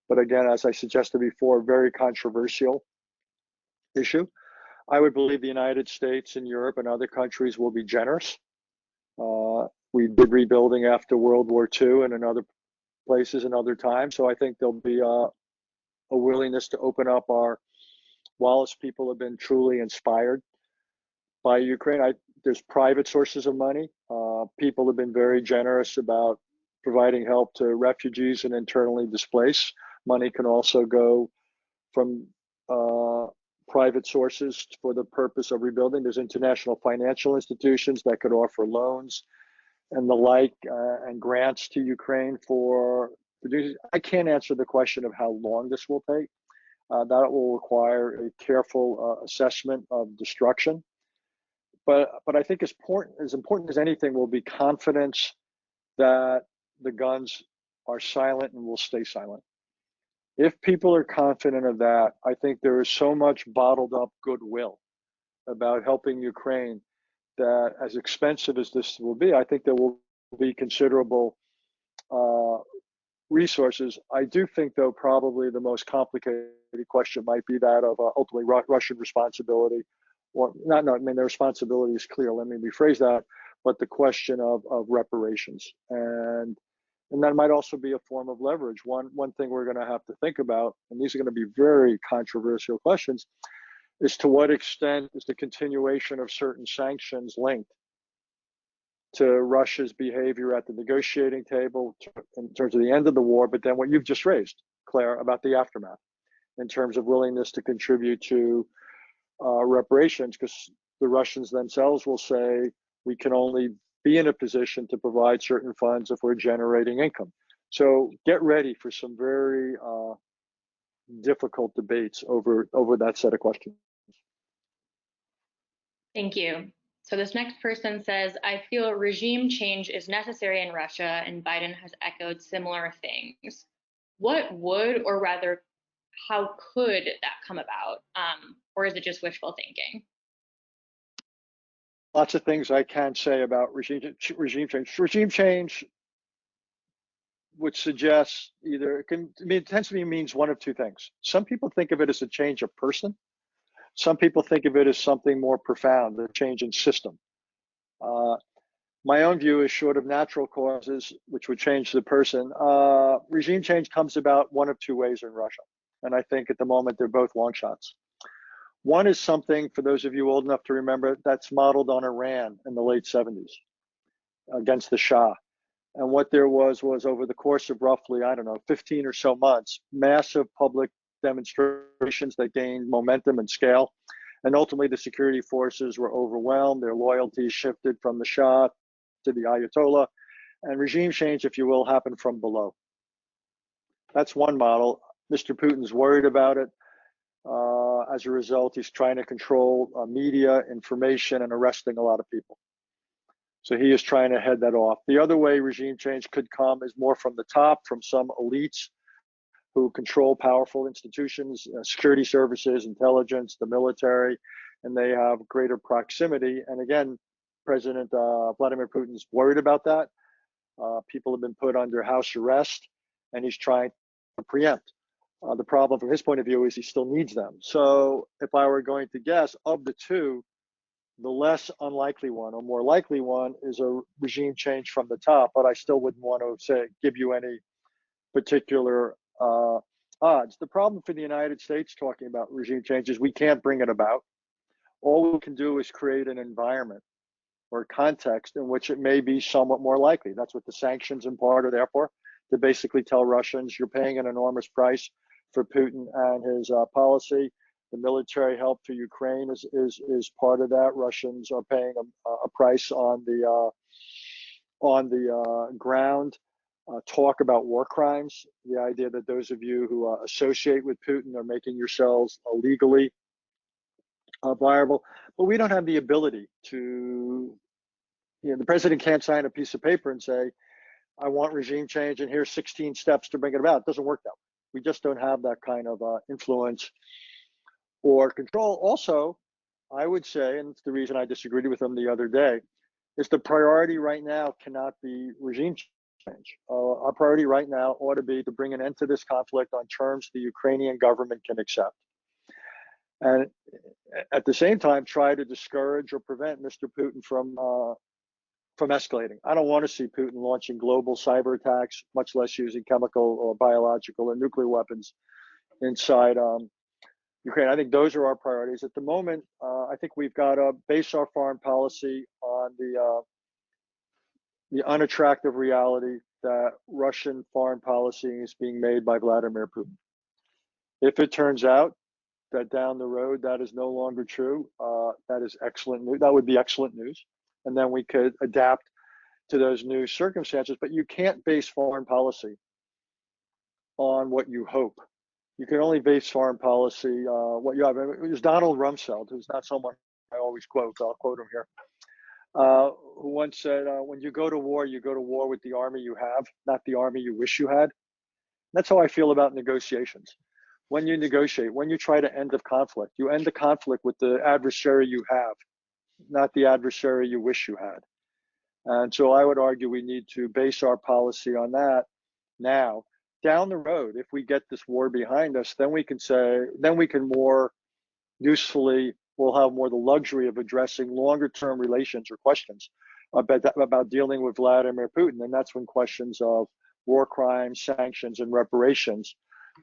But again, as I suggested before, very controversial issue. I would believe the United States and Europe and other countries will be generous. We did rebuilding after World War II and in other places and other times. So I think there'll be a willingness to open up Wallace people have been truly inspired by Ukraine. There's private sources of money. People have been very generous about providing help to refugees and internally displaced. Money can also go from private sources for the purpose of rebuilding. There's international financial institutions that could offer loans and the like, and grants to Ukraine for producing. I can't answer the question of how long this will take. That will require a careful assessment of destruction. But I think as important as anything will be confidence that the guns are silent and will stay silent. If people are confident of that, I think there is so much bottled up goodwill about helping Ukraine that, as expensive as this will be, I think there will be considerable resources. I do think, though, probably the most complicated question might be that of ultimately Russian responsibility. Or not, I mean, their responsibility is clear. Let me rephrase that. But the question of reparations. And that might also be a form of leverage. One thing we're going to have to think about, and these are going to be very controversial questions, is to what extent is the continuation of certain sanctions linked to Russia's behavior at the negotiating table in terms of the end of the war, but then what you've just raised, Claire, about the aftermath, in terms of willingness to contribute to reparations, because the Russians themselves will say we can only be in a position to provide certain funds if we're generating income. So get ready for some very difficult debates over that set of questions. Thank you. So this next person says, I feel regime change is necessary in Russia, and Biden has echoed similar things. What would, or rather, how could that come about? Or is it just wishful thinking? Lots of things I can say about regime change. Regime change would suggest either, it tends to be means one of two things. Some people think of it as a change of person. Some people think of it as something more profound, a change in system. My own view is, short of natural causes, which would change the person, regime change comes about one of two ways in Russia. And I think at the moment, they're both long shots. One is something, for those of you old enough to remember, that's modeled on Iran in the late 70s against the Shah. And what there was over the course of roughly, 15 or so months, massive public demonstrations that gained momentum and scale. And ultimately, the security forces were overwhelmed. Their loyalties shifted from the Shah to the Ayatollah. And regime change, if you will, happened from below. That's one model. Mr. Putin's worried about it. As a result, he's trying to control media, information, and arresting a lot of people. So he is trying to head that off. The other way regime change could come is more from the top, from some elites who control powerful institutions, security services, intelligence, the military, and they have greater proximity. And again, President Vladimir Putin's worried about that. People have been put under house arrest, and he's trying to preempt. The problem from his point of view is he still needs them. So if I were going to guess, of the two, The less unlikely one, or more likely one, is a regime change from the top, but I still wouldn't want to give you any particular odds. The problem for the United States talking about regime change is we can't bring it about. All we can do is create an environment or context in which it may be somewhat more likely. That's what the sanctions in part are there for, to basically tell Russians you're paying an enormous price for Putin and his policy. The military help to Ukraine is part of that. Russians are paying a price on the ground. Talk about war crimes, the idea that those of you who associate with Putin are making yourselves illegally viable. But we don't have the ability to, the president can't sign a piece of paper and say, I want regime change and here's 16 steps to bring it about. It doesn't work that way. We just don't have that kind of influence or control. Also, I would say, and it's the reason I disagreed with him the other day, is the priority right now cannot be regime change. Our priority right now ought to be to bring an end to this conflict on terms the Ukrainian government can accept. And at the same time, try to discourage or prevent Mr. Putin from escalating. I don't want to see Putin launching global cyber attacks, much less using chemical or biological or nuclear weapons inside Ukraine. I think those are our priorities. At the moment, I think we've got to base our foreign policy on the unattractive reality that Russian foreign policy is being made by Vladimir Putin. If it turns out that down the road that is no longer true, that is excellent news. That would be excellent news. And then we could adapt to those new circumstances. But you can't base foreign policy on what you hope. You can only base foreign policy what you have. It was Donald Rumsfeld, who's not someone I always quote. I'll quote him here. Who once said, when you go to war with the army you have, not the army you wish you had. That's how I feel about negotiations. When you negotiate, when you try to end the conflict, you end the conflict with the adversary you have, not the adversary you wish you had. And so I would argue we need to base our policy on that now. Down the road, if we get this war behind us, then we can more usefully, we'll have more the luxury of addressing longer term relations or questions about dealing with Vladimir Putin. And that's when questions of war crimes, sanctions, and reparations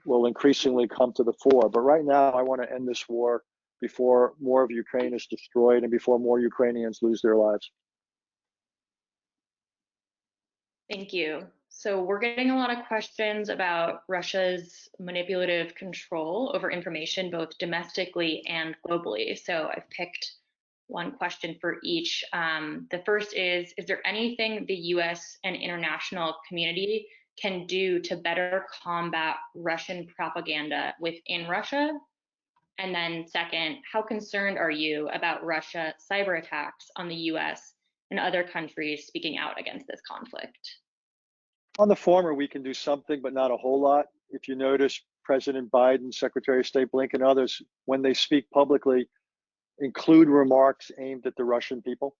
will increasingly come to the fore. But right now, I want to end this war before more of Ukraine is destroyed and before more Ukrainians lose their lives. Thank you. So we're getting a lot of questions about Russia's manipulative control over information, both domestically and globally. So I've picked one question for each. The first is there anything the US and international community can do to better combat Russian propaganda within Russia? And then second, how concerned are you about Russia cyber attacks on the US and other countries speaking out against this conflict? On the former, we can do something, but not a whole lot. If you notice, President Biden, Secretary of State Blinken, others, when they speak publicly, include remarks aimed at the Russian people.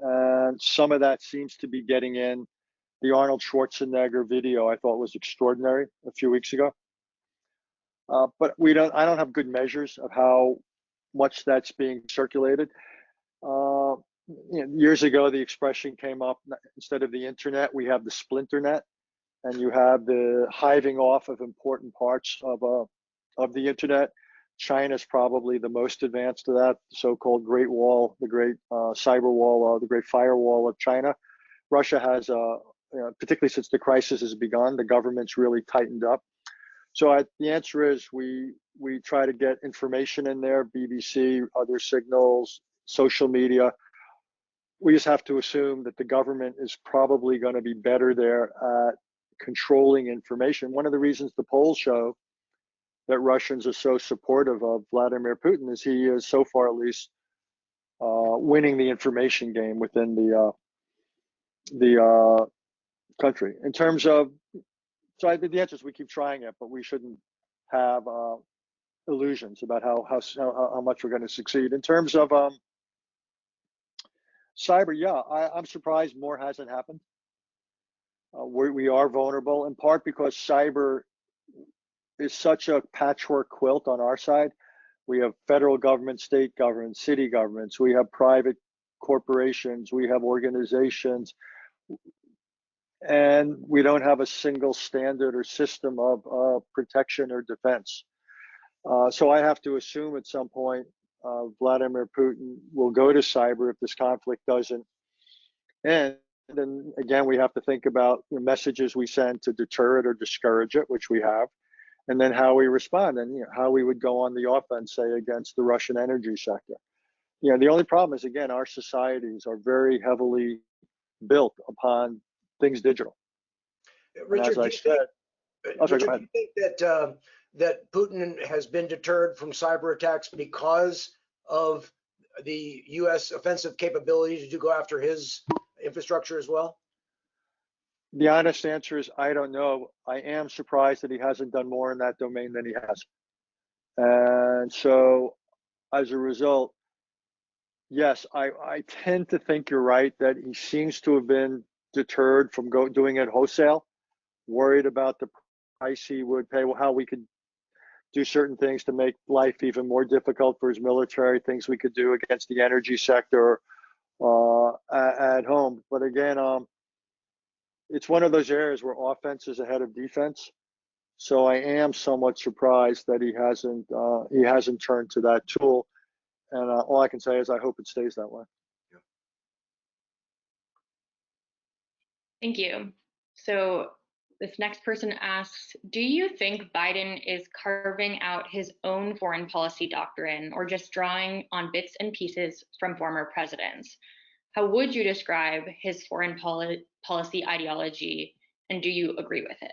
And some of that seems to be getting in. The Arnold Schwarzenegger video I thought was extraordinary a few weeks ago. But I don't have good measures of how much that's being circulated. Years ago, the expression came up, instead of the internet, we have the splinternet, and you have the hiving off of important parts of the internet. China's probably the most advanced to that, the so-called Great Wall, the Great Cyber Wall, the Great Firewall of China. Russia has, particularly since the crisis has begun, the government's really tightened up. So the answer is we try to get information in there, BBC, other signals, social media. We just have to assume that the government is probably going to be better there at controlling information. One of the reasons the polls show that Russians are so supportive of Vladimir Putin is he is, so far at least, winning the information game within the country. In terms of, so I think the answer is we keep trying it, but we shouldn't have illusions about how much we're going to succeed. In terms of cyber, yeah, I'm surprised more hasn't happened. We are vulnerable, in part because cyber is such a patchwork quilt on our side. We have federal government, state government, city governments. We have private corporations. We have organizations. And we don't have a single standard or system of protection or defense. So I have to assume at some point Vladimir Putin will go to cyber if this conflict doesn't end. And then again, we have to think about the messages we send to deter it or discourage it, which we have, and then how we respond and how we would go on the offense, say, against the Russian energy sector. The only problem is, again, our societies are very heavily built upon things digital. Richard, as I said, Richard, do you think that that Putin has been deterred from cyber attacks because of the U.S. offensive capability to go after his infrastructure as well? The honest answer is I don't know. I am surprised that he hasn't done more in that domain than he has. And so as a result, yes, I tend to think you're right that he seems to have been deterred from doing it wholesale, worried about the price he would pay, how we could do certain things to make life even more difficult for his military, things we could do against the energy sector at home. But again, it's one of those areas where offense is ahead of defense. So I am somewhat surprised that he hasn't turned to that tool. And all I can say is I hope it stays that way. Thank you. So this next person asks, do you think Biden is carving out his own foreign policy doctrine or just drawing on bits and pieces from former presidents? How would you describe his foreign policy ideology, and do you agree with it?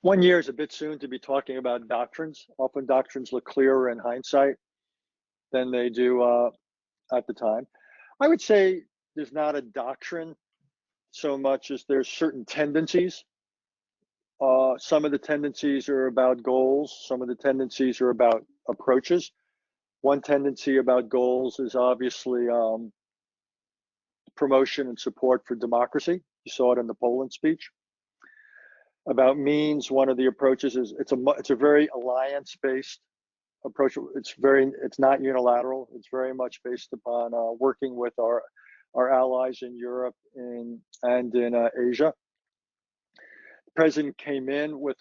1 year is a bit soon to be talking about doctrines. Often doctrines look clearer in hindsight than they do at the time. I would say there's not a doctrine so much as there's certain tendencies. Some of the tendencies are about goals. Some of the tendencies are about approaches. One tendency about goals is obviously promotion and support for democracy. You saw it in the Poland speech. About means, one of the approaches is it's a very alliance-based approach. It's not unilateral. It's very much based upon working with our allies in Europe and in Asia. The president came in with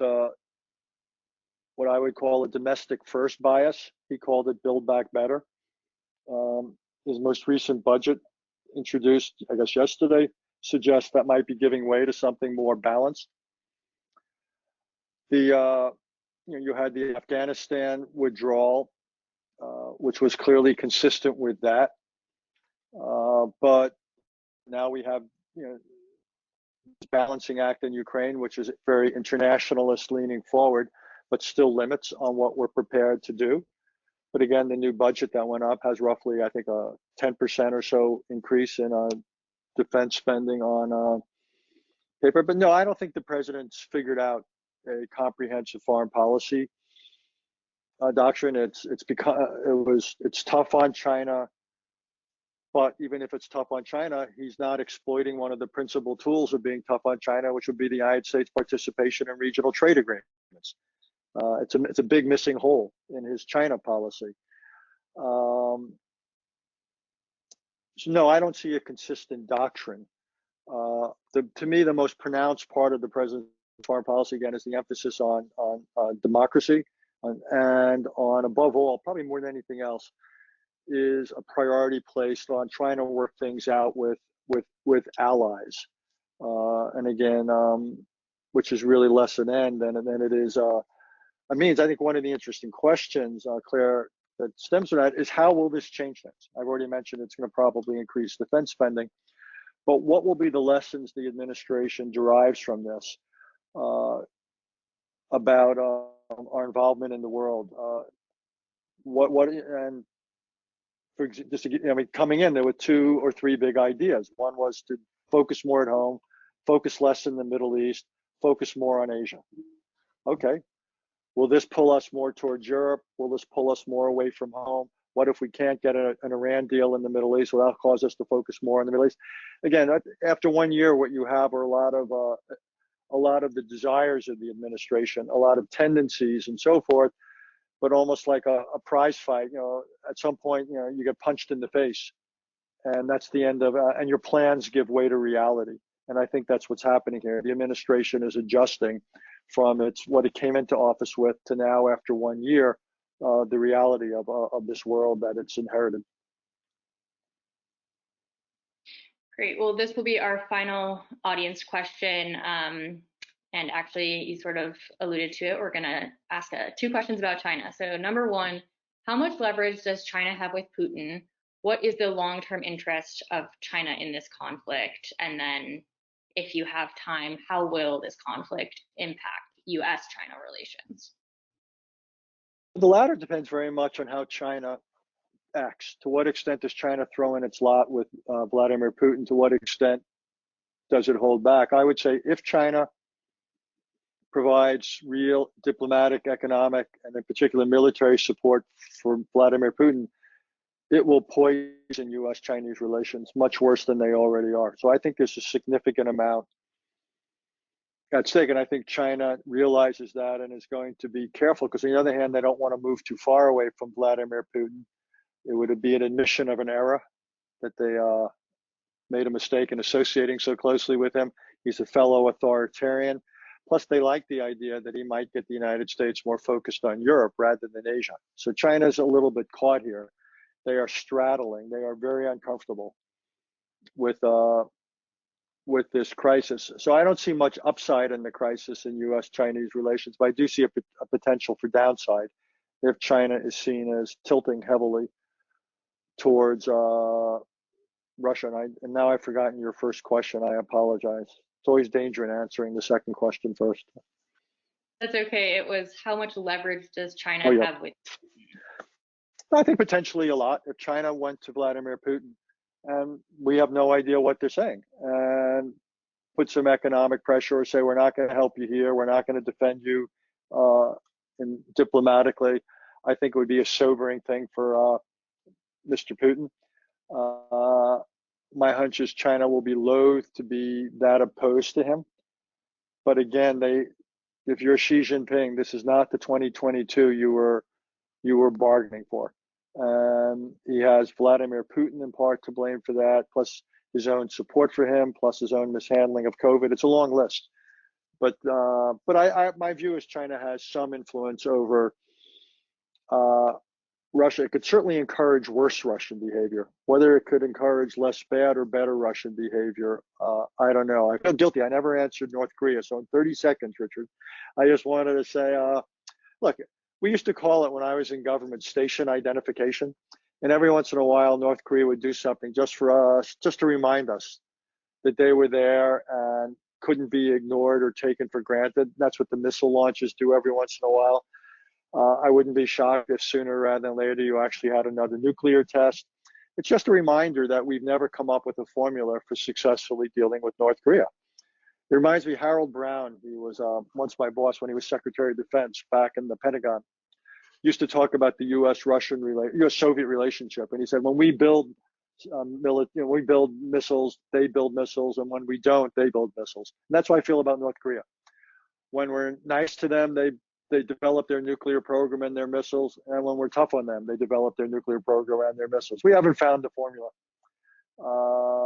what I would call a domestic first bias. He called it Build Back Better. His most recent budget, introduced, I guess, yesterday, suggests that might be giving way to something more balanced. You had the Afghanistan withdrawal, which was clearly consistent with that. But now we have, this balancing act in Ukraine, which is very internationalist leaning forward, but still limits on what we're prepared to do. But again, the new budget that went up has roughly, I think, a 10% or so increase in defense spending on paper. But no, I don't think the president's figured out a comprehensive foreign policy doctrine. It's tough on China, but even if it's tough on China, he's not exploiting one of the principal tools of being tough on China, which would be the United States participation in regional trade agreements. It's a big missing hole in his China policy. So no, I don't see a consistent doctrine. To me, the most pronounced part of the president's foreign policy, again, is the emphasis on democracy, and on, above all, probably more than anything else, is a priority placed on trying to work things out with allies, and again, which is really less an end than it is a means. I think one of the interesting questions, Claire, that stems from that is how will this change things? I've already mentioned it's going to probably increase defense spending, but what will be the lessons the administration derives from this about our involvement in the world? And for just to get, coming in, there were 2 or 3 big ideas. One was to focus more at home, focus less in the Middle East, focus more on Asia. Okay, will this pull us more towards Europe? Will this pull us more away from home? What if we can't get an Iran deal in the Middle East? Will that cause us to focus more on the Middle East? Again, after 1 year, what you have are a a lot of the desires of the administration, a lot of tendencies and so forth, but almost like a prize fight. At some point, you get punched in the face, and that's the end of, and your plans give way to reality. And I think that's what's happening here. The administration is adjusting from what it came into office with to now, after 1 year, the reality of this world that it's inherited. Great. Well, this will be our final audience question. And actually, you sort of alluded to it. We're going to ask 2 questions about China. So number 1, how much leverage does China have with Putin? What is the long-term interest of China in this conflict? And then, if you have time, how will this conflict impact U.S.-China relations? The latter depends very much on how China acts. To what extent does China throw in its lot with Vladimir Putin? To what extent does it hold back? I would say if China provides real diplomatic, economic, and in particular military support for Vladimir Putin, it will poison U.S.-Chinese relations much worse than they already are. So I think there's a significant amount at stake, and I think China realizes that and is going to be careful, because on the other hand, they don't want to move too far away from Vladimir Putin. It would be an admission of an error that they made a mistake in associating so closely with him. He's a fellow authoritarian. Plus, they like the idea that he might get the United States more focused on Europe rather than Asia. So China's a little bit caught here. They are straddling. They are very uncomfortable with this crisis. So I don't see much upside in the crisis in U.S.-Chinese relations, but I do see a potential for downside if China is seen as tilting heavily towards Russia. And now I've forgotten your first question. I apologize. It's always danger in answering the second question first. That's okay. It was, how much leverage does China have with? I think potentially a lot. If China went to Vladimir Putin, and we have no idea what they're saying, and put some economic pressure or say, we're not going to help you here, we're not going to defend you and diplomatically, I think it would be a sobering thing for Mr. Putin. My hunch is China will be loath to be that opposed to him. But again, if you're Xi Jinping, this is not the 2022 you were bargaining for. And he has Vladimir Putin in part to blame for that, plus his own support for him, plus his own mishandling of COVID. It's a long list. But my view is China has some influence over Russia. It could certainly encourage worse Russian behavior. Whether it could encourage less bad or better Russian behavior, I don't know. I feel guilty. I never answered North Korea. So in 30 seconds, Richard, I just wanted to say, look, we used to call it, when I was in government, station identification. And every once in a while, North Korea would do something just for us, just to remind us that they were there and couldn't be ignored or taken for granted. That's what the missile launches do every once in a while. I wouldn't be shocked if sooner rather than later you actually had another nuclear test. It's just a reminder that we've never come up with a formula for successfully dealing with North Korea. It reminds me, Harold Brown, he was once my boss when he was Secretary of Defense back in the Pentagon, used to talk about the U.S.-Soviet relationship. And he said, when we build we build missiles, they build missiles, and when we don't, they build missiles. And that's how I feel about North Korea. When we're nice to them, they develop their nuclear program and their missiles, and when we're tough on them, they develop their nuclear program and their missiles. We haven't found the formula,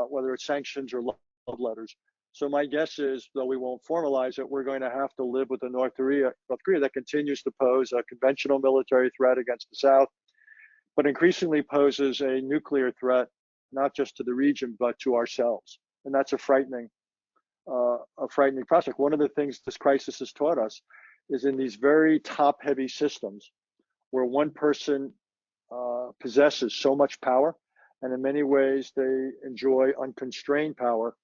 whether it's sanctions or love letters. So my guess is, though we won't formalize it, we're going to have to live with a North Korea that continues to pose a conventional military threat against the South, but increasingly poses a nuclear threat, not just to the region, but to ourselves. And that's a frightening prospect. One of the things this crisis has taught us is in these very top-heavy systems where one person possesses so much power, and in many ways they enjoy unconstrained power,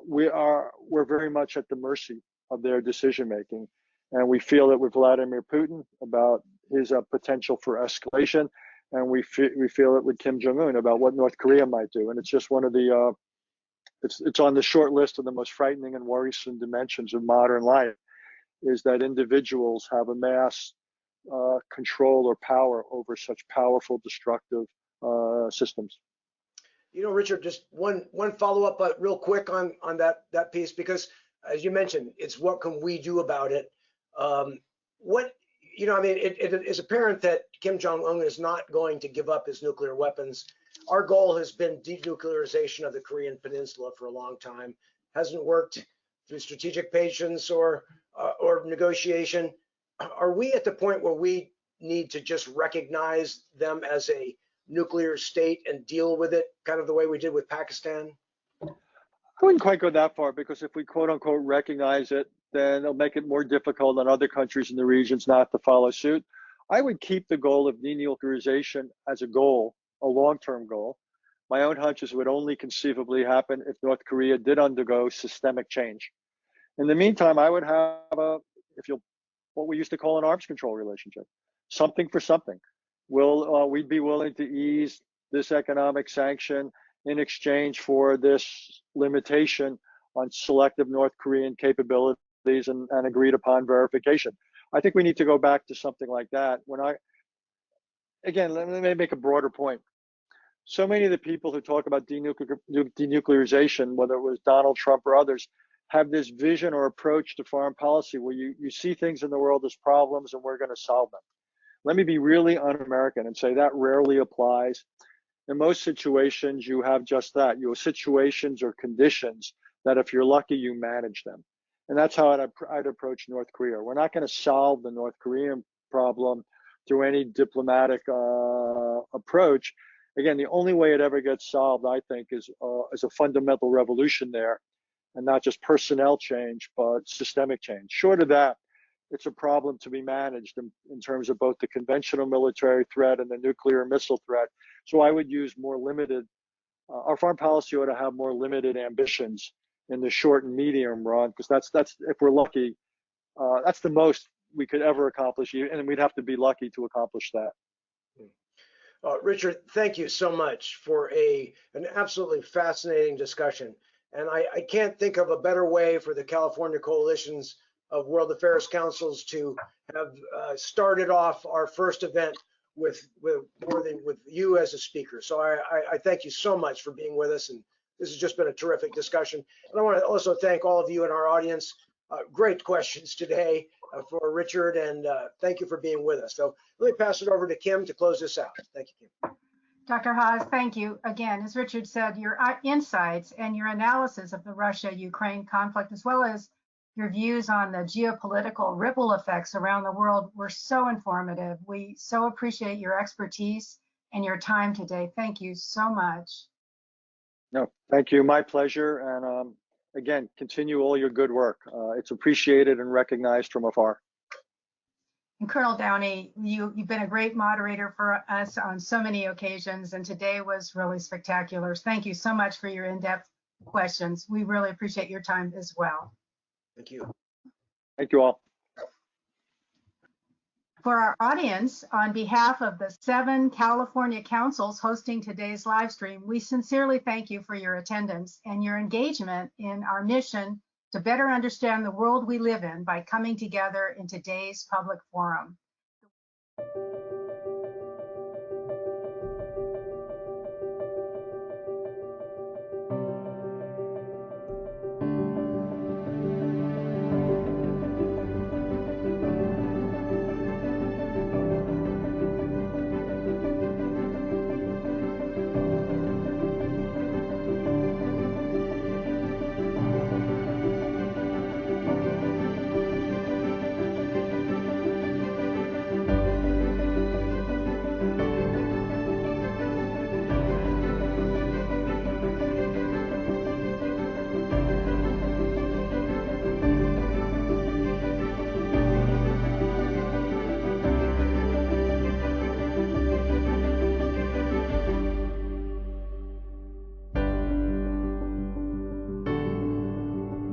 we're very much at the mercy of their decision-making. And we feel it with Vladimir Putin about his potential for escalation, and we feel it with Kim Jong-un about what North Korea might do. And it's just one of the, it's on the short list of the most frightening and worrisome dimensions of modern life, is that individuals have amassed control or power over such powerful, destructive systems. You know, Richard, just one follow-up, but real quick on that piece, because as you mentioned, it's what can we do about it? What, you know, I mean, it is apparent that Kim Jong-un is not going to give up his nuclear weapons. Our goal has been denuclearization of the Korean Peninsula for a long time. Hasn't worked through strategic patience or negotiation. Are we at the point where we need to just recognize them as a nuclear state and deal with it kind of the way we did with Pakistan? I wouldn't quite go that far, because if we quote unquote recognize it, then it'll make it more difficult on other countries in the regions not to follow suit. I would keep the goal of denuclearization as a goal, a long-term goal. My own hunches would only conceivably happen if North Korea did undergo systemic change. In the meantime, I would have what we used to call an arms control relationship, something for something. We'd be willing to ease this economic sanction in exchange for this limitation on selective North Korean capabilities and agreed upon verification. I think we need to go back to something like that. Again, let me make a broader point. So many of the people who talk about denuclearization, whether it was Donald Trump or others, have this vision or approach to foreign policy where you see things in the world as problems and we're going to solve them. Let me be really un-American and say that rarely applies. In most situations, you have just that. You have situations or conditions that if you're lucky, you manage them. And that's how I'd approach North Korea. We're not going to solve the North Korean problem through any diplomatic approach. Again, the only way it ever gets solved, I think, is a fundamental revolution there, and not just personnel change, but systemic change. Short of that, it's a problem to be managed in terms of both the conventional military threat and the nuclear missile threat. So I would use more limited, our foreign policy ought to have more limited ambitions in the short and medium run, because that's if we're lucky, that's the most we could ever accomplish, and we'd have to be lucky to accomplish that. Richard, thank you so much for an absolutely fascinating discussion. And I can't think of a better way for the California coalitions of World Affairs Councils to have started off our first event with you as a speaker. So I thank you so much for being with us, and this has just been a terrific discussion. And I want to also thank all of you in our audience. Great questions today for Richard, and thank you for being with us. So let me pass it over to Kim to close this out. Thank you, Kim. Dr. Haass, thank you. Again, as Richard said, your insights and your analysis of the Russia-Ukraine conflict, as well as your views on the geopolitical ripple effects around the world, were so informative. We so appreciate your expertise and your time today. Thank you so much. No, thank you. My pleasure. And again, continue all your good work. It's appreciated and recognized from afar. And Colonel Downie, you've been a great moderator for us on so many occasions, and today was really spectacular. Thank you so much for your in-depth questions. We really appreciate your time as well. Thank you. Thank you all. For our audience, on behalf of the 7 California councils hosting today's live stream, we sincerely thank you for your attendance and your engagement in our mission to better understand the world we live in by coming together in today's public forum.